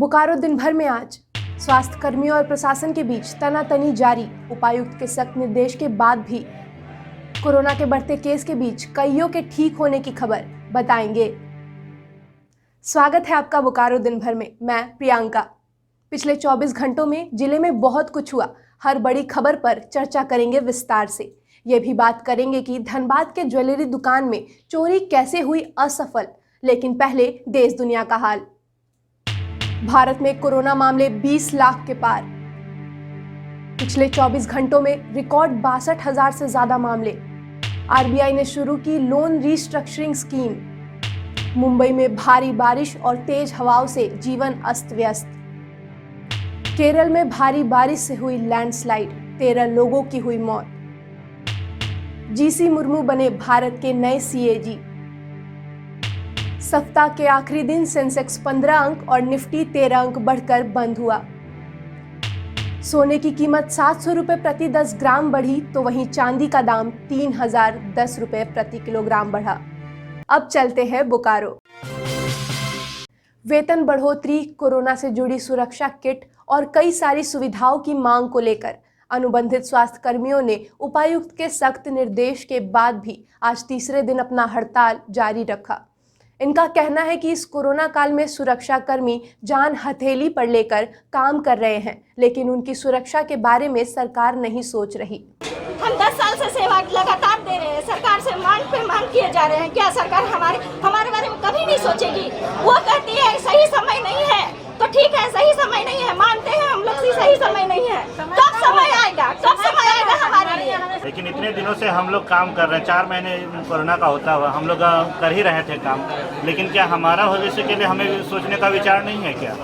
बोकारो दिन भर में आज स्वास्थ्य कर्मियों और प्रशासन के बीच तनातनी जारी। उपायुक्त के सख्त निर्देश के बाद भी कोरोना के बढ़ते केस के बीच कईयों के ठीक होने की खबर बताएंगे। स्वागत है आपका बोकारो दिन भर में, मैं प्रियंका। पिछले 24 घंटों में जिले में बहुत कुछ हुआ। हर बड़ी खबर पर चर्चा करेंगे विस्तार से। ये भी बात करेंगे कि धनबाद के ज्वेलरी दुकान में चोरी कैसे हुई असफल। लेकिन पहले देश दुनिया का हाल। भारत में कोरोना मामले 20 लाख के पार। पिछले 24 घंटों में रिकॉर्ड 62,000 से ज्यादा मामले। आरबीआई ने शुरू की लोन रीस्ट्रक्चरिंग स्कीम। मुंबई में भारी बारिश और तेज हवाओं से जीवन अस्त व्यस्त। केरल में भारी बारिश से हुई लैंडस्लाइड, 13 लोगों की हुई मौत। जीसी मुर्मू बने भारत के नए सीएजी। सप्ताह के आखिरी दिन सेंसेक्स 15 अंक और निफ्टी 13 अंक बढ़कर बंद हुआ। सोने की कीमत 700 रुपए प्रति 10 ग्राम बढ़ी, तो वहीं चांदी का दाम 3010 रुपए प्रति किलोग्राम बढ़ा। अब चलते हैं बोकारो। वेतन बढ़ोतरी, कोरोना से जुड़ी सुरक्षा किट और कई सारी सुविधाओं की मांग को लेकर अनुबंधित स्वास्थ्य कर्मियों ने उपायुक्त के सख्त निर्देश के बाद भी आज तीसरे दिन अपना हड़ताल जारी रखा। इनका कहना है कि इस कोरोना काल में सुरक्षा कर्मी जान हथेली पर लेकर काम कर रहे हैं, लेकिन उनकी सुरक्षा के बारे में सरकार नहीं सोच रही। हम 10 साल से सेवा लगातार दे रहे हैं, सरकार से मांग पे मांग किए जा रहे हैं। क्या सरकार हमारे बारे में कभी नहीं सोचेगी? वो कहती है सही समय नहीं है, तो ठीक है, सही समय नहीं है, मानते हैं हम लोग कि सही समय नहीं है। कब समय आएगा? कब समय आएगा हमारे लिए? लेकिन इतने दिनों से हम लोग काम कर रहे हैं, 4 महीने कोरोना का होता हुआ हम लोग कर ही रहे थे काम। लेकिन क्या हमारा भविष्य के लिए हमें सोचने का विचार नहीं है क्या?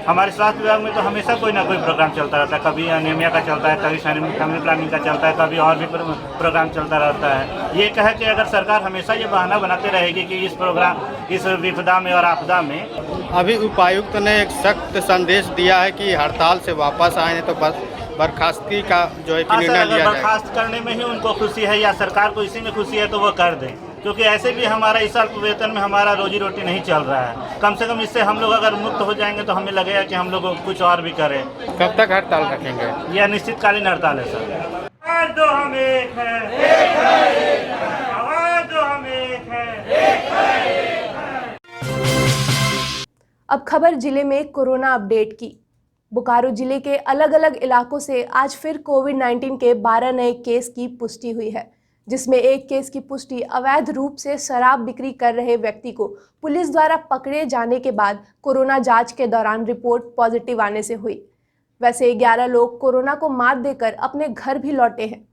हमारे स्वास्थ्य विभाग में तो हमेशा कोई ना कोई प्रोग्राम चलता रहता है। कभी एनीमिया का चलता है, कभी फैमिली प्लानिंग का चलता है, कभी और भी प्रोग्राम चलता रहता है। ये कहे कि अगर सरकार हमेशा ये बहाना बनाते रहेगी कि इस विपदा में और आपदा में। अभी उपायुक्त ने एक सख्त संदेश दिया है कि हड़ताल से वापस आए तो बस बर्खास्तगी का जो है निर्णय लिया जाए। बर्खास्त करने में ही उनको खुशी है या सरकार को इसी में खुशी है तो वो कर दें, क्योंकि ऐसे भी हमारा इस साल वेतन में हमारा रोजी रोटी नहीं चल रहा है। कम से कम इससे हम लोग अगर मुक्त हो जाएंगे तो हमें लगेगा कि हम लोग कुछ और भी करें। कब तक हड़ताल रखेंगे? यह निश्चितकालीन हड़ताल है सर। आवाज दो हम एक है, आवाज दो हम एक है। अब खबर जिले में कोरोना अपडेट की। बोकारो जिले के अलग अलग इलाकों से आज फिर कोविड-19 के 12 नए केस की पुष्टि हुई है, जिसमें एक केस की पुष्टि अवैध रूप से शराब बिक्री कर रहे व्यक्ति को पुलिस द्वारा पकड़े जाने के बाद कोरोना जांच के दौरान रिपोर्ट पॉजिटिव आने से हुई। वैसे 11 लोग कोरोना को मात देकर अपने घर भी लौटे हैं।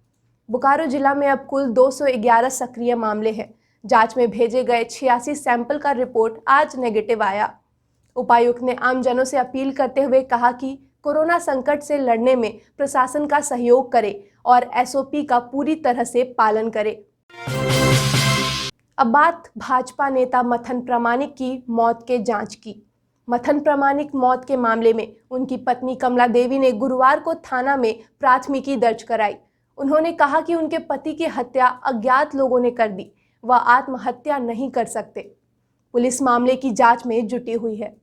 बोकारो जिला में अब कुल 211 सक्रिय मामले हैं। जांच में भेजे गए 86 सैंपल का रिपोर्ट आज नेगेटिव आया। उपायुक्त ने आमजनों से अपील करते हुए कहा कि कोरोना संकट से लड़ने में प्रशासन का सहयोग करे और एसओपी का पूरी तरह से पालन करे। अब बात भाजपा नेता मथन प्रामाणिक की मौत के जांच की। मथन प्रामाणिक मौत के मामले में उनकी पत्नी कमला देवी ने गुरुवार को थाना में प्राथमिकी दर्ज कराई। उन्होंने कहा कि उनके पति की हत्या अज्ञात लोगों ने कर दी, वह आत्महत्या नहीं कर सकते। पुलिस मामले की जांच में जुटी हुई है।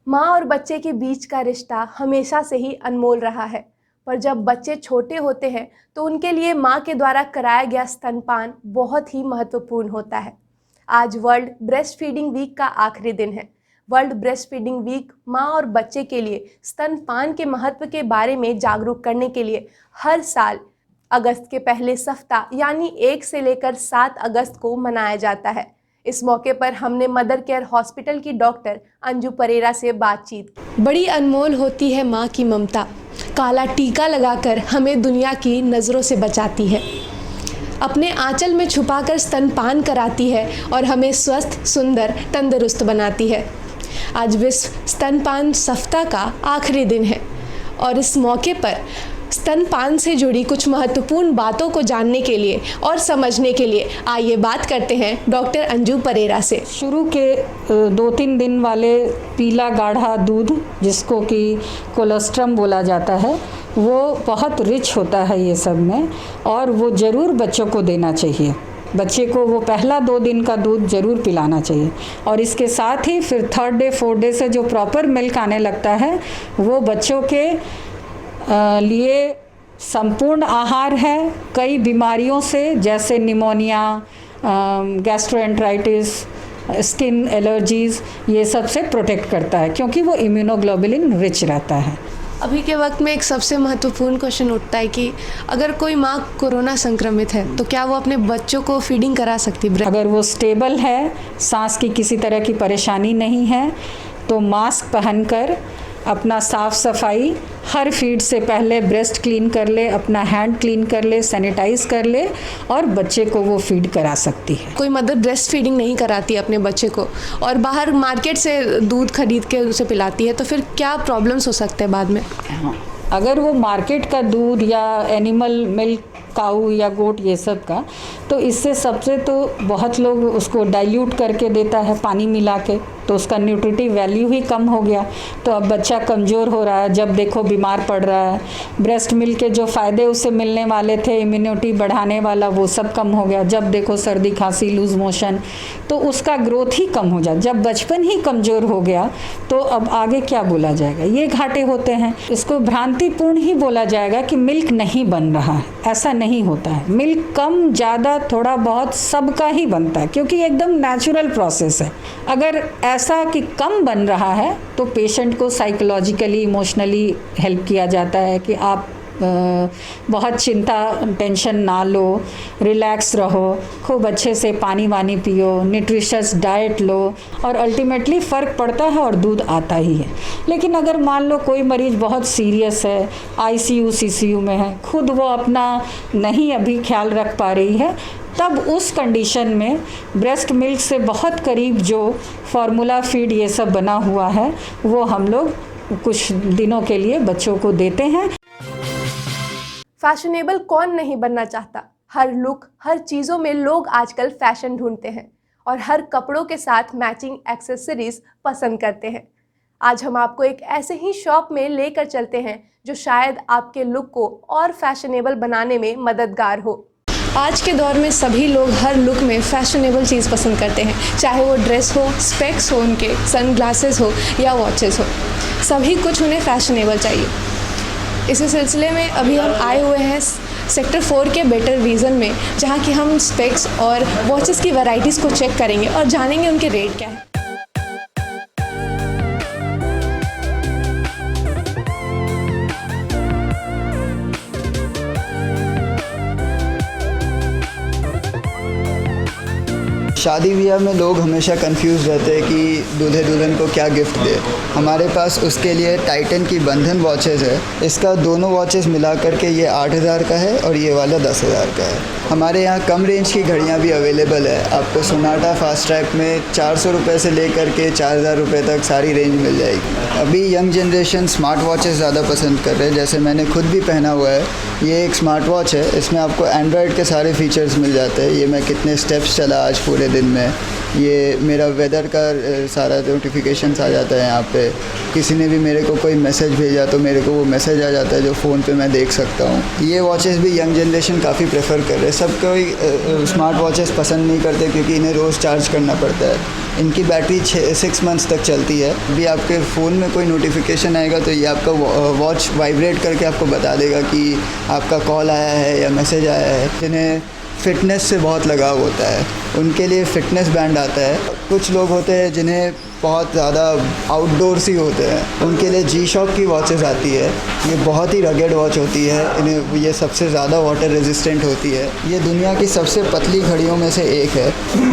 माँ और बच्चे के बीच का रिश्ता हमेशा से ही अनमोल रहा है, पर जब बच्चे छोटे होते हैं तो उनके लिए माँ के द्वारा कराया गया स्तनपान बहुत ही महत्वपूर्ण होता है। आज वर्ल्ड ब्रेस्ट फीडिंग वीक का आखिरी दिन है। वर्ल्ड ब्रेस्ट फीडिंग वीक माँ और बच्चे के लिए स्तनपान के महत्व के बारे में जागरूक करने के लिए हर साल अगस्त के पहले सप्ताह यानी 1 से लेकर 7 अगस्त को मनाया जाता है। इस मौके पर हमने मदर केयर हॉस्पिटल की डॉक्टर अंजू परेरा से बातचीत की। बड़ी अनमोल होती है माँ की ममता, काला टीका लगाकर हमें दुनिया की नज़रों से बचाती है, अपने आंचल में छुपाकर स्तनपान कराती है और हमें स्वस्थ, सुंदर, तंदुरुस्त बनाती है। आज विश्व स्तनपान सप्ताह का आखिरी दिन है और इस मौके पर स्तनपान से जुड़ी कुछ महत्वपूर्ण बातों को जानने के लिए और समझने के लिए आइए बात करते हैं डॉक्टर अंजू परेरा से। शुरू के 2-3 दिन वाले पीला गाढ़ा दूध, जिसको कि कोलेस्ट्रम बोला जाता है, वो बहुत रिच होता है ये सब में, और वो ज़रूर बच्चों को देना चाहिए। बच्चे को वो पहला 2 दिन का दूध ज़रूर पिलाना चाहिए। और इसके साथ ही फिर 3rd डे 4th डे से जो प्रॉपर मिल्क आने लगता है वो बच्चों के लिए संपूर्ण आहार है। कई बीमारियों से जैसे निमोनिया, गैस्ट्रोएंटराइटिस, स्किन एलर्जीज़, ये सब से प्रोटेक्ट करता है क्योंकि वो इम्यूनोग्लोबुलिन रिच रहता है। अभी के वक्त में एक सबसे महत्वपूर्ण क्वेश्चन उठता है कि अगर कोई माँ कोरोना संक्रमित है तो क्या वो अपने बच्चों को फीडिंग करा सकती है? अगर वो स्टेबल है, सांस की किसी तरह की परेशानी नहीं है, तो मास्क पहनकर अपना साफ़ सफाई हर फीड से पहले ब्रेस्ट क्लीन कर ले, अपना हैंड क्लीन कर ले, सैनिटाइज कर ले और बच्चे को वो फीड करा सकती है। कोई मदर ब्रेस्ट फीडिंग नहीं कराती अपने बच्चे को और बाहर मार्केट से दूध खरीद के उसे पिलाती है, तो फिर क्या प्रॉब्लम्स हो सकते हैं बाद में? अगर वो मार्केट का दूध या एनिमल मिल्क, काऊ या गोट, ये सब का, तो इससे सबसे तो बहुत लोग उसको डाइल्यूट करके देता है पानी मिला के, तो उसका न्यूट्रिटिव वैल्यू ही कम हो गया। तो अब बच्चा कमज़ोर हो रहा है, जब देखो बीमार पड़ रहा है। ब्रेस्ट मिल्क के जो फ़ायदे उससे मिलने वाले थे, इम्यूनिटी बढ़ाने वाला, वो सब कम हो गया। जब देखो सर्दी खांसी, लूज़ मोशन, तो उसका ग्रोथ ही कम हो जाए। जब बचपन ही कमज़ोर हो गया तो अब आगे क्या बोला जाएगा? ये घाटे होते हैं। इसको भ्रांतिपूर्ण ही बोला जाएगा कि मिल्क नहीं बन रहा है। ऐसा नहीं होता है। मिल्क कम ज़्यादा थोड़ा बहुत सबका ही बनता है क्योंकि एकदम नेचुरल प्रोसेस है। अगर ऐसा कि कम बन रहा है तो पेशेंट को साइकोलॉजिकली, इमोशनली हेल्प किया जाता है कि आप बहुत चिंता, टेंशन ना लो, रिलैक्स रहो, खूब अच्छे से पानी वानी पियो, न्यूट्रिशियस डाइट लो और अल्टीमेटली फ़र्क पड़ता है और दूध आता ही है। लेकिन अगर मान लो कोई मरीज़ बहुत सीरियस है, ICU CCU में है, खुद वो अपना नहीं अभी ख्याल रख पा रही है, तब उस कंडीशन में ब्रेस्ट मिल्क से बहुत करीब जो फार्मूला फीड ये सब बना हुआ है वो हम लोग कुछ दिनों के लिए बच्चों को देते हैं। फैशनेबल कौन नहीं बनना चाहता? हर लुक, हर चीज़ों में लोग आजकल फैशन ढूंढते हैं और हर कपड़ों के साथ मैचिंग एक्सेसरीज पसंद करते हैं। आज हम आपको एक ऐसे ही शॉप में लेकर चलते हैं जो शायद आपके लुक को और फैशनेबल बनाने में मददगार हो। आज के दौर में सभी लोग हर लुक में फैशनेबल चीज़ पसंद करते हैं, चाहे वो ड्रेस हो, स्पेक्स हो, उनके सनग्लासेस हो या वॉचेस हो, सभी कुछ उन्हें फैशनेबल चाहिए। इसी सिलसिले में अभी हम आए हुए हैं सेक्टर 4 के बेटर विज़न में, जहाँ की हम स्पेक्स और वॉचेस की वैरायटीज़ को चेक करेंगे और जानेंगे उनके रेट क्या है। शादी ब्याह में लोग हमेशा कंफ्यूज रहते हैं कि दूल्हे दुल्हन को क्या गिफ्ट दे। हमारे पास उसके लिए टाइटन की बंधन वॉचेस है। इसका दोनों वॉचेस मिला करके ये 8,000 का है और ये वाला 10,000 का है। हमारे यहाँ कम रेंज की घड़ियाँ भी अवेलेबल है। आपको सोनाटा फास्ट ट्रैक में 400 रुपये से लेकर के 4,000 रुपये तक सारी रेंज मिल जाएगी। अभी यंग जनरेशन स्मार्ट वॉचेस ज़्यादा पसंद कर रहे हैं, जैसे मैंने खुद भी पहना हुआ है। ये एक स्मार्ट वॉच है, इसमें आपको एंड्रॉयड के सारे फीचर्स मिल जाते हैं। ये मैं कितने स्टेप्स चला आज पूरे दिन में, ये मेरा वेदर का सारा नोटिफिकेशंस आ जाता है यहाँ पे। किसी ने भी मेरे को कोई मैसेज भेजा तो मेरे को वो मैसेज आ जाता है जो फ़ोन पे मैं देख सकता हूँ। ये वॉचेस भी यंग जनरेशन काफ़ी प्रेफर कर रहे हैं। सब कोई स्मार्ट वॉचेस पसंद नहीं करते क्योंकि इन्हें रोज़ चार्ज करना पड़ता है। इनकी बैटरी 6 मंथ्स तक चलती है। अभी आपके फ़ोन में कोई नोटिफिकेशन आएगा तो ये आपका वॉच वाइब्रेट करके आपको बता देगा कि आपका कॉल आया है या मैसेज आया है। जिन्हें फ़िटनेस से बहुत लगाव होता है उनके लिए फ़िटनेस बैंड आता है। कुछ लोग होते हैं जिन्हें बहुत ज़्यादा आउटडोर्स ही होते हैं, उनके लिए G-Shock की वॉचेस आती है। ये बहुत ही रगेड वॉच होती है, इन्हें ये सबसे ज़्यादा वाटर रेजिस्टेंट होती है। ये दुनिया की सबसे पतली घड़ियों में से एक है।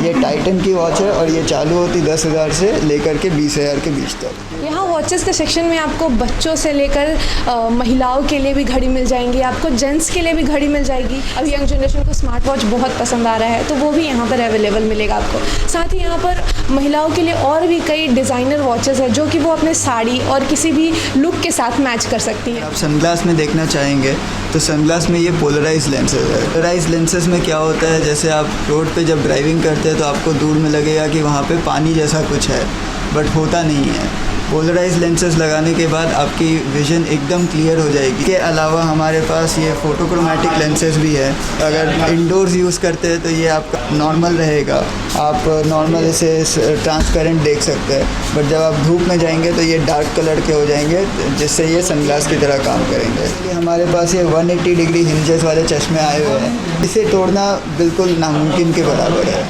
ये टाइटन की वॉच है और ये चालू होती 10,000 से लेकर के 20,000 के बीच तक। यहाँ वॉचेस के सेक्शन में आपको बच्चों से लेकर महिलाओं के लिए भी घड़ी मिल जाएंगी, आपको जेंट्स के लिए भी घड़ी मिल जाएगी। अब यंग जनरेशन को स्मार्ट वॉच बहुत पसंद आ रहा है तो वो भी यहाँ पर अवेलेबल मिलेगा आपको। साथ ही यहाँ पर महिलाओं के लिए और भी कई डिज़ाइनर वॉचेस है जो कि वो अपने साड़ी और किसी भी लुक के साथ मैच कर सकती हैं। आप सनग्लास में देखना चाहेंगे तो सनग्लास में ये पोलराइज लेंसेज है। पोलराइज लेंसेज में क्या होता है, जैसे आप रोड पे जब ड्राइविंग करते हैं तो आपको दूर में लगेगा कि वहाँ पे पानी जैसा कुछ है, बट होता नहीं है। पोलराइज लेंसेज लगाने के बाद आपकी विजन एकदम क्लियर हो जाएगी। इसके अलावा हमारे पास ये फोटोक्रोमेटिक लेंसेज भी है। अगर इंडोर्स यूज़ करते हैं तो ये आपका नॉर्मल रहेगा, आप नॉर्मल इसे ट्रांसपेरेंट देख सकते हैं, बट जब आप धूप में जाएंगे तो ये डार्क कलर के हो जाएंगे, जिससे ये सनग्लास की तरह काम करेंगे। इसलिए हमारे पास ये 180 डिग्री हिंजेस वाले चश्मे आए हुए हैं, इसे तोड़ना बिल्कुल नामुमकिन के बराबर है।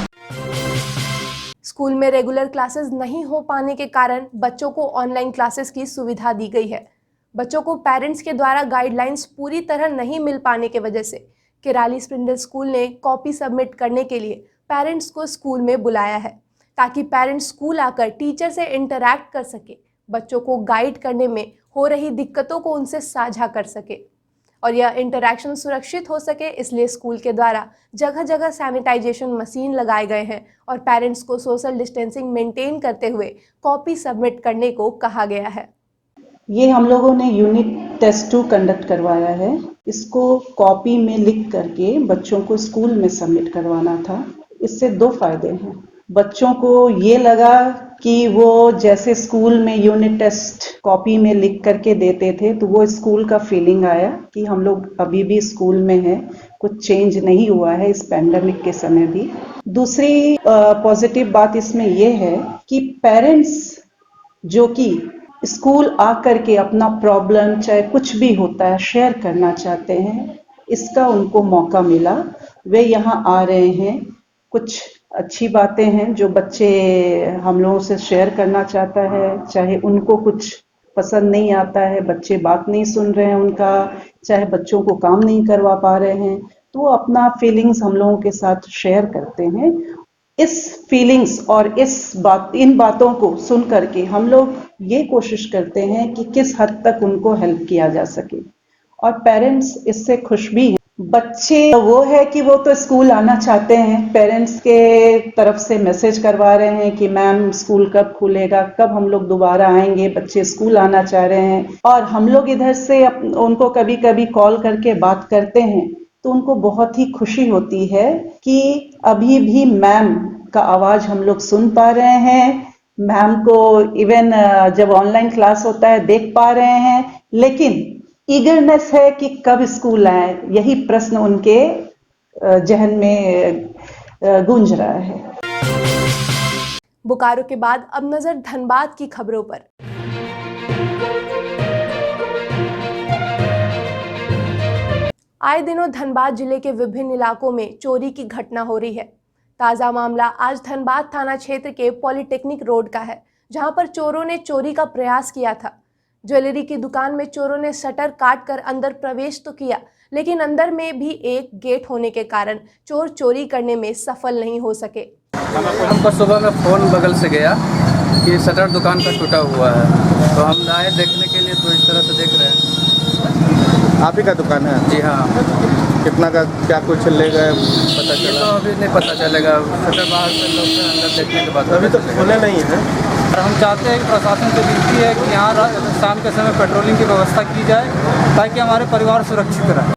स्कूल में रेगुलर क्लासेस नहीं हो पाने के कारण बच्चों को ऑनलाइन क्लासेस की सुविधा दी गई है। बच्चों को पेरेंट्स के द्वारा गाइडलाइंस पूरी तरह नहीं मिल पाने की वजह से किराली स्प्रिंडल स्कूल ने कॉपी सबमिट करने के लिए पेरेंट्स को स्कूल में बुलाया है, ताकि पेरेंट्स स्कूल आकर टीचर से इंटरैक्ट कर सके, बच्चों को गाइड करने में हो रही दिक्कतों को उनसे साझा कर सके और यह इंटरैक्शन सुरक्षित हो सके। इसलिए स्कूल के द्वारा जगह जगह सैनिटाइजेशन मशीन लगाए गए हैं और पेरेंट्स को सोशल डिस्टेंसिंग मेंटेन करते हुए कॉपी सबमिट करने को कहा गया है। ये हम लोगों ने यूनिट टेस्ट 2 कंडक्ट करवाया है। इसको कॉपी में लिख करके बच्चों को स्कूल में सबमिट करवाना था। इससे 2 फायदे हैं। बच्चों को ये लगा कि वो जैसे स्कूल में यूनिट टेस्ट कॉपी में लिख करके देते थे, तो वो स्कूल का फीलिंग आया कि हम लोग अभी भी स्कूल में हैं, कुछ चेंज नहीं हुआ है इस पैंडेमिक के समय भी। दूसरी पॉजिटिव बात इसमें ये है कि पेरेंट्स जो कि स्कूल आकर के अपना प्रॉब्लम चाहे कुछ भी होता है शेयर करना चाहते हैं, इसका उनको मौका मिला। वे यहाँ आ रहे हैं, कुछ अच्छी बातें हैं जो बच्चे हम लोगों से शेयर करना चाहता है, चाहे उनको कुछ पसंद नहीं आता है, बच्चे बात नहीं सुन रहे हैं उनका, चाहे बच्चों को काम नहीं करवा पा रहे हैं, तो वो अपना फीलिंग्स हम लोगों के साथ शेयर करते हैं। इस फीलिंग्स और इन बातों को सुन करके हम लोग ये कोशिश करते हैं कि किस हद तक उनको हेल्प किया जा सके और पेरेंट्स इससे खुश भी हैं। बच्चे वो है कि वो तो स्कूल आना चाहते हैं, पेरेंट्स के तरफ से मैसेज करवा रहे हैं कि मैम स्कूल कब खुलेगा, कब हम लोग दोबारा आएंगे, बच्चे स्कूल आना चाह रहे हैं। और हम लोग इधर से उनको कभी कभी कॉल करके बात करते हैं तो उनको बहुत ही खुशी होती है कि अभी भी मैम का आवाज हम लोग सुन पा रहे हैं, मैम को इवन जब ऑनलाइन क्लास होता है देख पा रहे हैं, लेकिन ईगरनेस है कि कब स्कूल आए, यही प्रश्न उनके जहन में गूंज रहा है। बोकारो के बाद अब नजर धनबाद की खबरों पर। आए दिनों धनबाद जिले के विभिन्न इलाकों में चोरी की घटना हो रही है। ताज़ा मामला आज धनबाद थाना क्षेत्र के पॉलिटेक्निक रोड का है, जहां पर चोरों ने चोरी का प्रयास किया था। ज्वेलरी की दुकान में चोरों ने शटर काटकर अंदर प्रवेश तो किया, लेकिन अंदर में भी एक गेट होने के कारण चोर चोरी करने में सफल नहीं हो सके। हमको सुबह में फ़ोन बगल से गया कि शटर दुकान का टूटा हुआ है, तो हम आए देखने के लिए, तो इस तरह से देख रहे हैं। आप ही का दुकान है? जी हाँ। कितना का क्या कुछ ले गए पता चला? तो अभी नहीं पता चलेगा, शटर बाहर से लोग अंदर देखने के बाद। अभी तो खुले नहीं है। और हम चाहते हैं कि प्रशासन से विनती है कि यहाँ शाम के समय पेट्रोलिंग की व्यवस्था की जाए ताकि हमारे परिवार सुरक्षित रहे।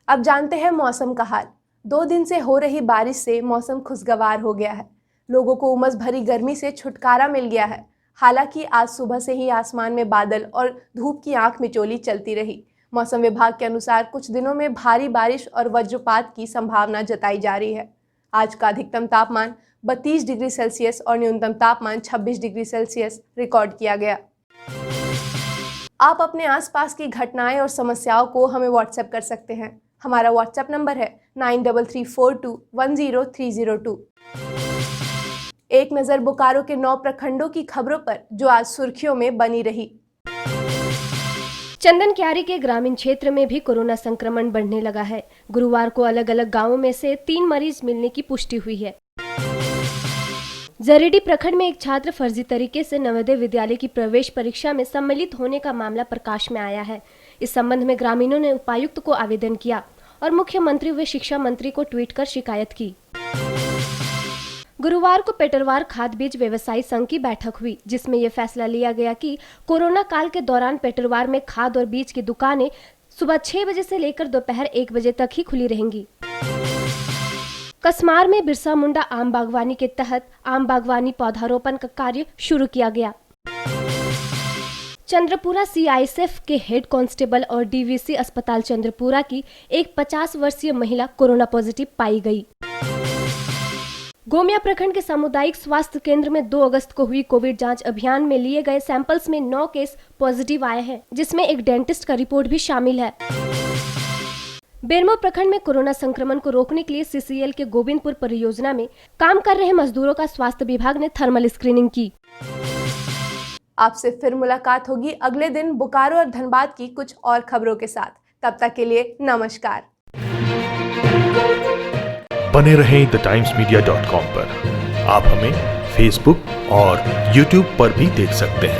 अब जानते हैं मौसम का हाल। 2 दिन से हो रही बारिश से मौसम खुशगवार हो गया है, लोगों को उमस भरी गर्मी से छुटकारा मिल गया है। हालांकि आज सुबह से ही आसमान में बादल और धूप की आंख मिचौली चलती रही। मौसम विभाग के अनुसार कुछ दिनों में भारी बारिश और वज्रपात की संभावना जताई जा रही है। आज का अधिकतम तापमान 32 डिग्री सेल्सियस और न्यूनतम तापमान 26 डिग्री सेल्सियस रिकॉर्ड किया गया। आप अपने आसपास की घटनाएं और समस्याओं को हमें व्हाट्सएप कर सकते हैं। हमारा व्हाट्सएप नंबर है 9334210302। एक नज़र बोकारो के 9 प्रखंडों की खबरों पर जो आज सुर्खियों में बनी रही। चंदन क्यारी के ग्रामीण क्षेत्र में भी कोरोना संक्रमण बढ़ने लगा है। गुरुवार को अलग अलग गांवों में से 3 मरीज मिलने की पुष्टि हुई है। जरीडी प्रखंड में एक छात्र फर्जी तरीके से नवोदय विद्यालय की प्रवेश परीक्षा में सम्मिलित होने का मामला प्रकाश में आया है। इस संबंध में ग्रामीणों ने उपायुक्त को आवेदन किया और मुख्यमंत्री व शिक्षा मंत्री को ट्वीट कर शिकायत की। गुरुवार को पेटरवार खाद बीज व्यवसायी संघ की बैठक हुई, जिसमें यह फैसला लिया गया कि कोरोना काल के दौरान पेटरवार में खाद और बीज की दुकानें सुबह 6 बजे से लेकर दोपहर 1 बजे तक ही खुली रहेंगी। कसमार में बिरसा मुंडा आम बागवानी के तहत आम बागवानी पौधारोपण का कार्य शुरू किया गया। चंद्रपुरा सीआईएसएफ के हेड कांस्टेबल और डीवीसी अस्पताल चंद्रपुरा की एक 50 वर्षीय महिला कोरोना पॉजिटिव पाई गई। गोमिया प्रखंड के सामुदायिक स्वास्थ्य केंद्र में 2 अगस्त को हुई कोविड जांच अभियान में लिए गए सैंपल्स में 9 केस पॉजिटिव आए हैं, जिसमें एक डेंटिस्ट का रिपोर्ट भी शामिल है। बेरमो प्रखंड में कोरोना संक्रमण को रोकने के लिए सीसीएल के गोविंदपुर परियोजना में काम कर रहे मजदूरों का स्वास्थ्य विभाग ने थर्मल स्क्रीनिंग की। आपसे फिर मुलाकात होगी अगले दिन बोकारो और धनबाद की कुछ और खबरों के साथ। तब तक के लिए नमस्कार। बने रहें thetimesmedia.com पर। आप हमें फेसबुक और यूट्यूब पर भी देख सकते हैं।